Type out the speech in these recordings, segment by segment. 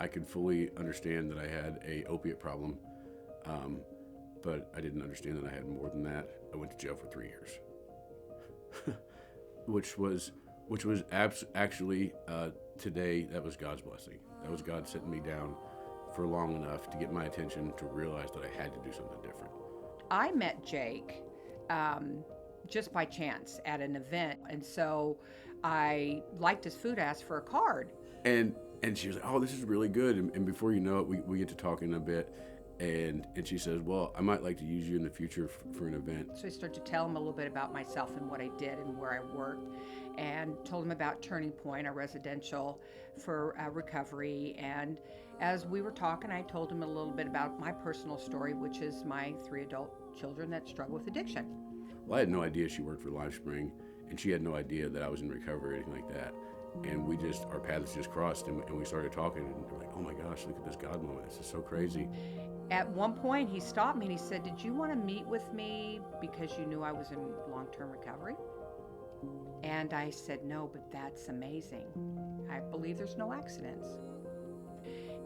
I could fully understand that I had a opiate problem, but I didn't understand that I had more than that. I went to jail for 3 years, which was actually today, that was God's blessing. That was God sitting me down for long enough to get my attention to realize that I had to do something different. I met Jake just by chance at an event, and so I liked his food. I asked for a card. And she was like, "Oh, this is really good." And before you know it, we get to talking a bit, and she says, "Well, I might like to use you in the future for an event." So I started to tell him a little bit about myself and what I did and where I worked, and told him about Turning Point, a residential for recovery. And as we were talking, I told him a little bit about my personal story, which is my 3 adult children that struggle with addiction. Well, I had no idea she worked for LifeSpring, and she had no idea that I was in recovery or anything like that. And our paths just crossed, and we started talking, and we're like, "Oh my gosh, look at this God moment. This is so crazy." At one point, he stopped me and he said, "Did you want to meet with me because you knew I was in long-term recovery?" And I said, "No, but that's amazing. I believe there's no accidents."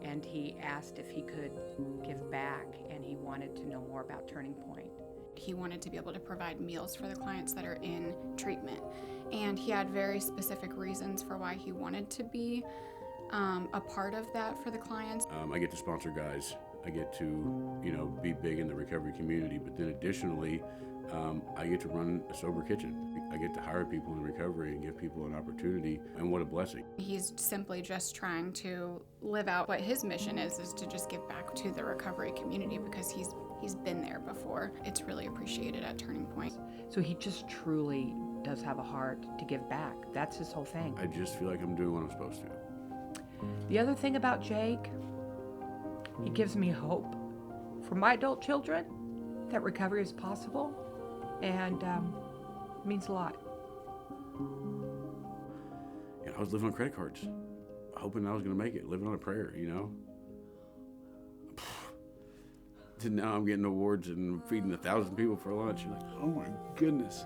And he asked if he could give back, and he wanted to know more about Turning Point. He wanted to be able to provide meals for the clients that are in treatment. And he had very specific reasons for why he wanted to be a part of that for the clients. I get to sponsor guys. I get to, be big in the recovery community. But then additionally, I get to run a sober kitchen. I get to hire people in recovery and give people an opportunity, and what a blessing. He's simply just trying to live out what his mission is to just give back to the recovery community because he's been there before. It's really appreciated at Turning Point. So he just truly does have a heart to give back. That's his whole thing. I just feel like I'm doing what I'm supposed to. The other thing about Jake, he gives me hope for my adult children that recovery is possible, and means a lot. And I was living on credit cards, hoping I was going to make it, living on a prayer, And now I'm getting awards and feeding 1,000 people for lunch. You're like, oh my goodness.